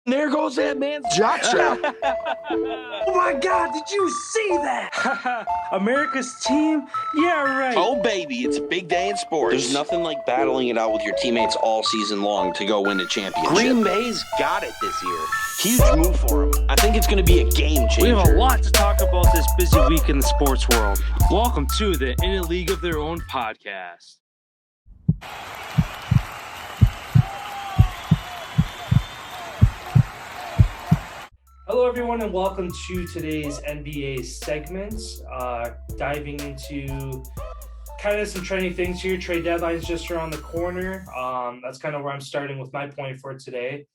There goes that man's jockstrap. Oh my God, did you see that? America's team? Yeah, right. Oh, baby, it's a big day in sports. There's nothing like battling it out with your teammates all season long to go win a championship. Green Bay's got it this year. Huge move for them. I think it's going to be a game changer. We have a lot to talk about this busy week in the sports world. Welcome to the In a League of Their Own podcast. Hello, everyone, and welcome to today's NBA segments. Diving into kind of some trending things here. Trade deadline's just around the corner. That's kind of where I'm starting with my point for today.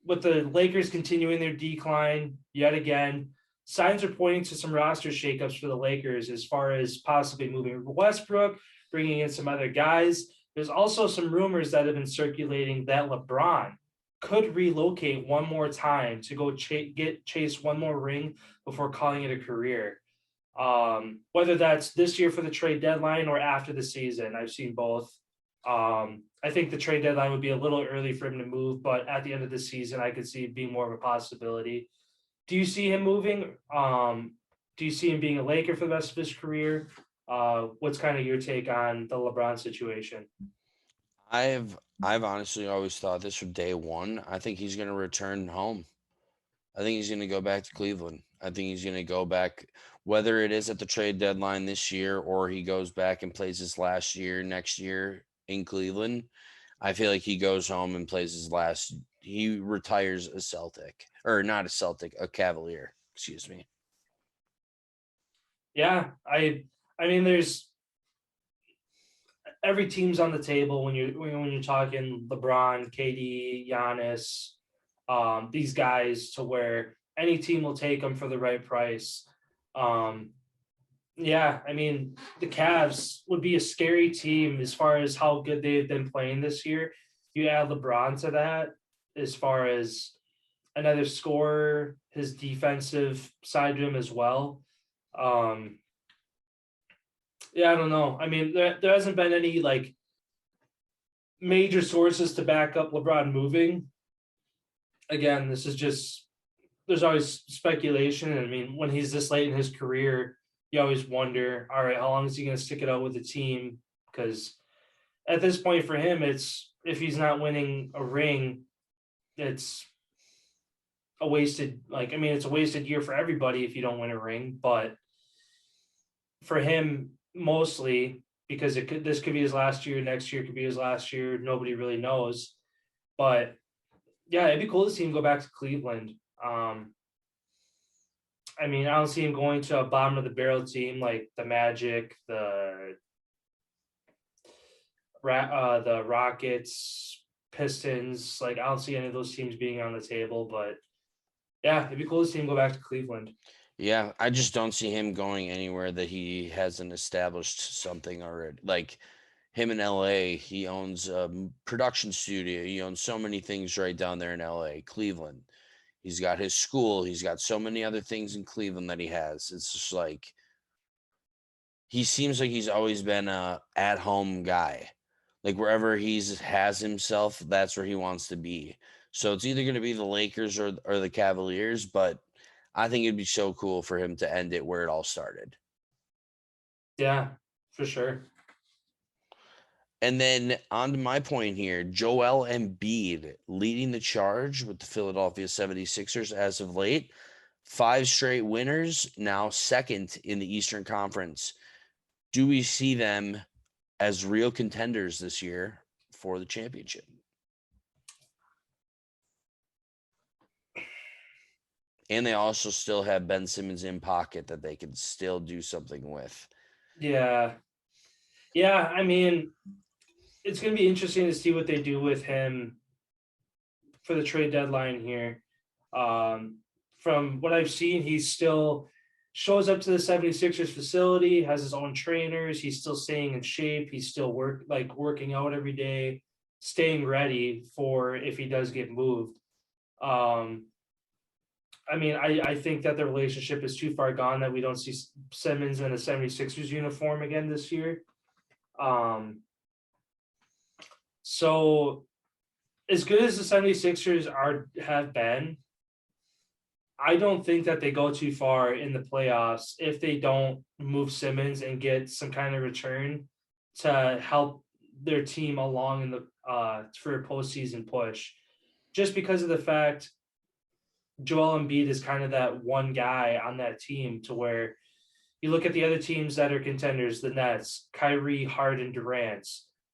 With the Lakers continuing their decline yet again, signs are pointing to some roster shakeups for the Lakers as far as possibly moving Westbrook, bringing in some other guys. There's also some rumors that have been circulating that LeBron could relocate one more time to go chase one more ring before calling it a career. Whether that's this year for the trade deadline or after the season, I've seen both. I think the trade deadline would be a little early for him to move, but at the end of the season, I could see it being more of a possibility. Do you see him moving? Do you see him being a Laker for the rest of his career? What's kind of your take on the LeBron situation? I've honestly always thought this from day one. I think he's going to return home. I think he's going to go back to Cleveland. I think he's going to go back, whether it is at the trade deadline this year or he goes back and plays his last year next year in Cleveland. I feel like he goes home and plays his last. He retires a Celtic, or not a Celtic, a Cavalier. Excuse me. Yeah, I mean, there's every team's on the table when you're talking LeBron, KD, Giannis, these guys, to where any team will take them for the right price. Yeah, I mean, the Cavs would be a scary team as far as how good they've been playing this year. You add LeBron to that as far as another scorer, his defensive side to him as well. Yeah, I don't know. I mean, there hasn't been any like major sources to back up LeBron moving. Again, this is just, there's always speculation. I mean, when he's this late in his career, you always wonder, all right, how long is he going to stick it out with the team? Because at this point for him, it's, if he's not winning a ring, it's a wasted, like, I mean, it's a wasted year for everybody if you don't win a ring. But for him, mostly, because this could be his last year, next year could be his last year. Nobody really knows. But yeah, it'd be cool to see him go back to Cleveland. I mean, I don't see him going to a bottom of the barrel team like the Magic, the Rockets, Pistons. Like, I don't see any of those teams being on the table. But yeah, it'd be cool to see him go back to Cleveland. Yeah, I just don't see him going anywhere that he hasn't established something already. Like him in LA, he owns a production studio. He owns so many things right down there in LA, Cleveland. He's got his school. He's got so many other things in Cleveland that he has. It's just like he seems like he's always been a at-home guy. Like wherever has himself, that's where he wants to be. So it's either going to be the Lakers or the Cavaliers, but I think it'd be so cool for him to end it where it all started. Yeah, for sure. And then on to my point here, Joel Embiid leading the charge with the Philadelphia 76ers as of late. 5 straight winners, now second in the Eastern Conference. Do we see them as real contenders this year for the championship? And they also still have Ben Simmons in pocket that they can still do something with. Yeah. Yeah, I mean, it's going to be interesting to see what they do with him for the trade deadline here. From what I've seen, he still shows up to the 76ers facility, has his own trainers. He's still staying in shape. He's still working out every day, staying ready for if he does get moved. I mean, I think that the relationship is too far gone that we don't see Simmons in a 76ers uniform again this year. So as good as the 76ers have been, I don't think that they go too far in the playoffs if they don't move Simmons and get some kind of return to help their team along in the for a postseason push. Just because of the fact Joel Embiid is kind of that one guy on that team to where you look at the other teams that are contenders, the Nets, Kyrie, Harden, Durant,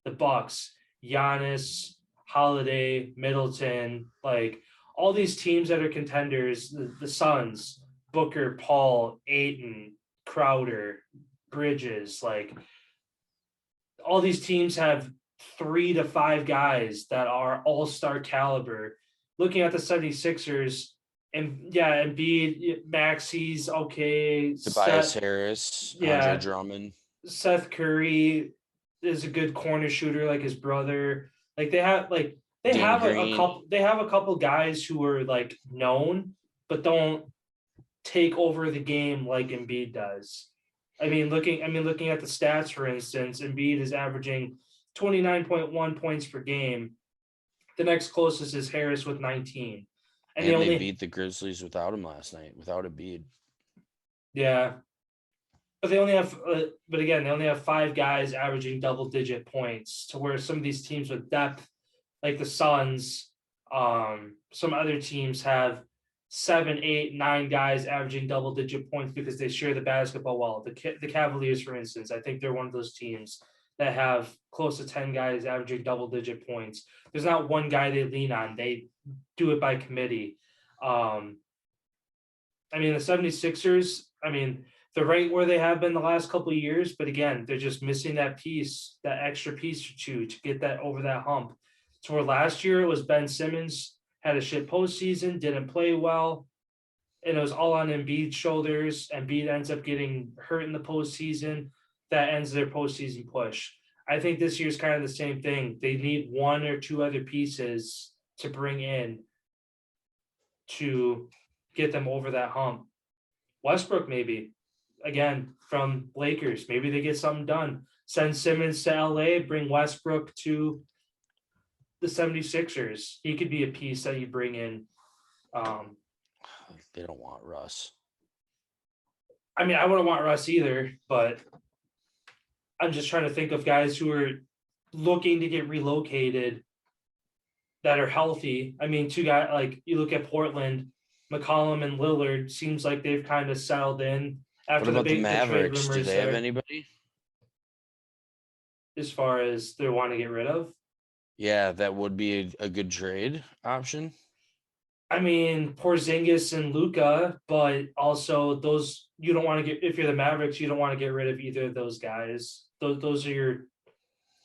the Bucks, Giannis, Holiday, Middleton, like all these teams that are contenders, the Suns, Booker, Paul, Ayton, Crowder, Bridges, like all these teams have 3 to 5 guys that are all-star caliber. Looking at the 76ers, and yeah, Embiid, Maxi's okay. Tobias Harris, Andre Drummond. Seth Curry is a good corner shooter like his brother. Like they have a couple guys who are like known but don't take over the game like Embiid does. Looking at the stats, for instance, Embiid is averaging 29.1 points per game. The next closest is Harris with 19. And they beat the Grizzlies without him last night, without Embiid. Yeah. But they only have 5 guys averaging double-digit points, to where some of these teams with depth, like the Suns, some other teams have 7, 8, 9 guys averaging double-digit points because they share the basketball well. The Cavaliers, for instance, I think they're one of those teams that have close to 10 guys averaging double-digit points. There's not one guy they lean on. They do it by committee. The 76ers, they're right where they have been the last couple of years, but again, they're just missing that piece, that extra piece or two to get that over that hump. So where last year it was Ben Simmons had a shit postseason, didn't play well, and it was all on Embiid's shoulders. Embiid ends up getting hurt in the postseason. That ends their postseason push. I think this year's kind of the same thing. They need 1 or 2 other pieces to bring in to get them over that hump. Westbrook, maybe. Again, from Lakers. Maybe they get something done. Send Simmons to LA, bring Westbrook to the 76ers. He could be a piece that you bring in. They don't want Russ. I wouldn't want Russ either, but I'm just trying to think of guys who are looking to get relocated that are healthy. 2 guys, like you look at Portland, McCollum and Lillard, seems like they've kind of settled in after what about the Mavericks? Do they have there. Anybody? As far as they want to get rid of? Yeah, that would be a good trade option. Porzingis and Luka, but also those you don't want to get. If you're the Mavericks, you don't want to get rid of either of those guys. Those are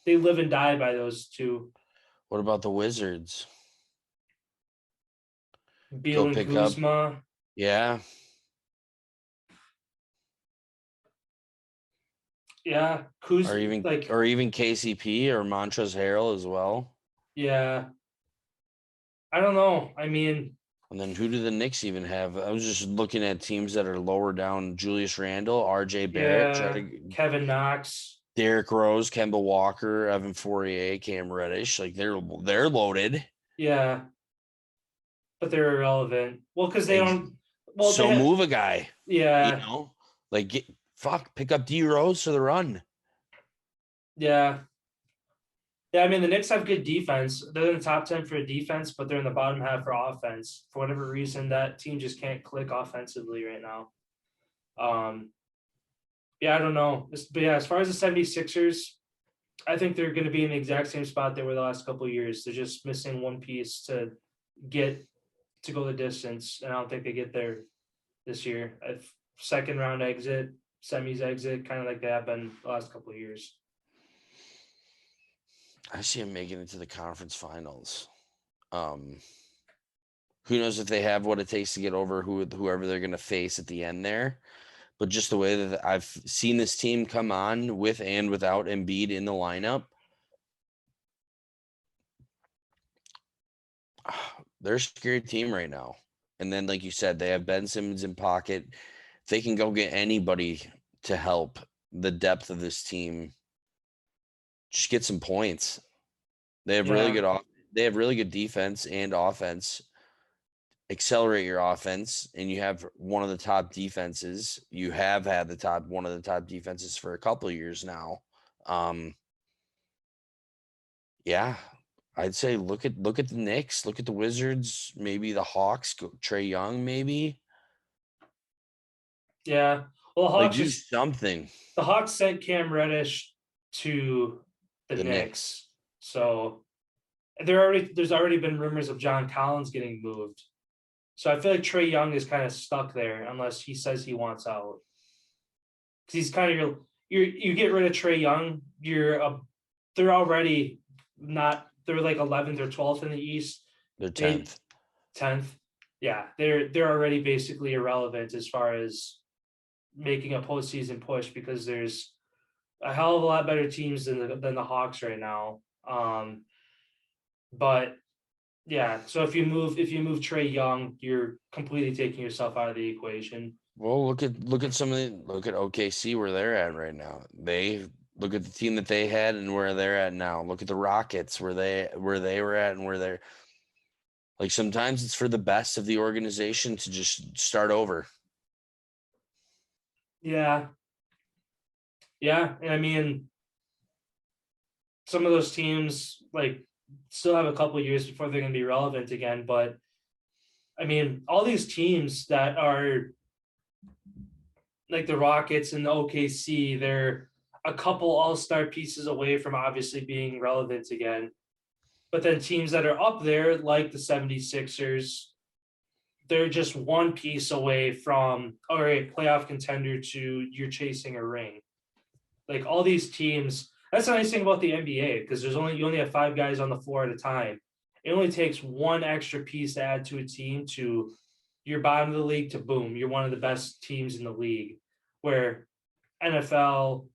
they live and die by those 2. What about the Wizards? Beal and Kuzma. Yeah. Yeah, Kuzma, or even KCP or Montrezl Harrell as well. Yeah. I don't know. And then who do the Knicks even have? I was just looking at teams that are lower down. Julius Randle, RJ Barrett, Kevin Knox, Derrick Rose, Kemba Walker, Evan Fournier, Cam Reddish. Like they're loaded. Yeah. But they're irrelevant. Well, because they don't. Well, move a guy. Yeah. Pick up D Rose for the run. Yeah. Yeah, the Knicks have good defense. They're in the top 10 for defense, but they're in the bottom half for offense. For whatever reason, that team just can't click offensively right now. I don't know. But yeah, as far as the 76ers, I think they're going to be in the exact same spot they were the last couple of years. They're just missing one piece to go the distance, and I don't think they get there this year. A second round exit, semis exit, kind of like they have been the last couple of years. I see them making it to the conference finals. Who knows if they have what it takes to get over whoever they're going to face at the end there. But just the way that I've seen this team come on with and without Embiid in the lineup, they're a scary team right now. And then, like you said, they have Ben Simmons in pocket. If they can go get anybody to help the depth of this team, just get some points. They have really good offense. they have really good defense and offense. Accelerate your offense, and you have one of the top defenses. You have had one of the top defenses for a couple of years now. Yeah, I'd say look at the Knicks, look at the Wizards, maybe the Hawks, Trae Young, maybe. Yeah. Well, Like do something. the Hawks sent Cam Reddish to the The Knicks. So there's already been rumors of John Collins getting moved. So I feel like Trae Young is kind of stuck there unless he says he wants out. Because he's kind of you get rid of Trae Young, they're already not, they're like 11th or 12th in the East. They're 10th. 10th. Yeah, they're already basically irrelevant as far as making a postseason push because there's a hell of a lot better teams than the Hawks right now. But yeah, so if you move Trae Young, you're completely taking yourself out of the equation. Well, look at OKC where they're at right now. Look at the team that they had and where they're at now. Look at the Rockets where they were at and where they're. Like sometimes it's for the best of the organization to just start over. Yeah. Yeah, and I mean, some of those teams like still have a couple of years before they're going to be relevant again. But I mean, all these teams that are like the Rockets and the OKC, they're a couple all-star pieces away from obviously being relevant again. But then teams that are up there, like the 76ers, they're just one piece away from, all right, playoff contender to you're chasing a ring. Like all these teams, that's the nice thing about the NBA, because you only have 5 guys on the floor at a time. It only takes one extra piece to add to a team to you're bottom of the league to boom, you're one of the best teams in the league. Where NFL,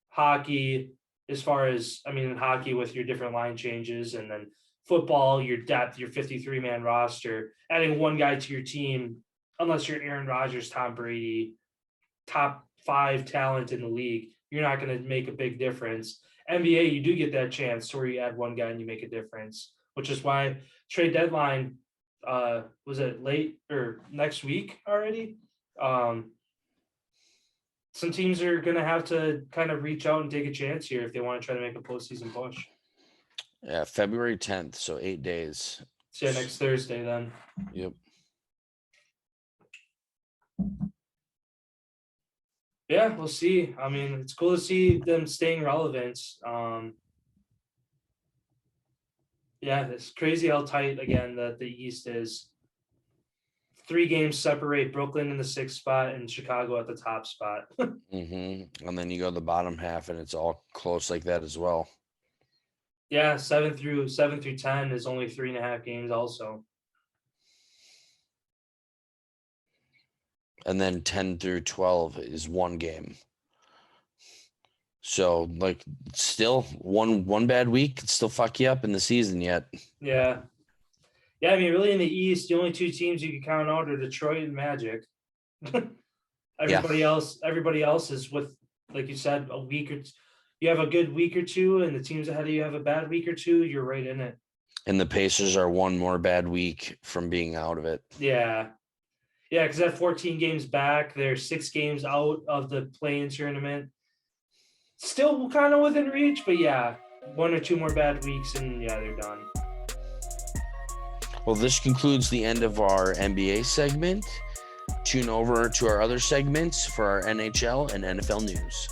hockey, as far as, I mean, in hockey with your different line changes, and then football, your depth, your 53-man roster, adding one guy to your team, unless you're Aaron Rodgers, Tom Brady, top 5 talent in the league, you're not going to make a big difference. NBA, you do get that chance where you add one guy and you make a difference, which is why trade deadline, was it late or next week already? Some teams are going to have to kind of reach out and take a chance here if they want to try to make a postseason push. Yeah, February 10th, so 8 days. So yeah, next Thursday then. Yep. Yeah, we'll see. I mean, it's cool to see them staying relevant. Yeah, it's crazy how tight, again, that the East is. 3 games separate Brooklyn in the 6th spot and Chicago at the top spot. And then you go to the bottom half and it's all close like that as well. Yeah, 7 through 10 is only 3.5 games also. And then 10 through 12 is 1 game. So like still one bad week could still fuck you up in the season yet. Yeah. Yeah, I mean, really in the East, the only 2 teams you can count out are Detroit and Magic. Everybody else is with, like you said, a week or you have a good week or 2, and the teams ahead of you have a bad week or 2, you're right in it. And the Pacers are 1 more bad week from being out of it. Yeah. Yeah, because they're 14 games back. They're 6 games out of the play-in tournament. Still kind of within reach, but yeah, 1 or 2 more bad weeks, and yeah, they're done. Well, this concludes the end of our NBA segment. Tune over to our other segments for our NHL and NFL news.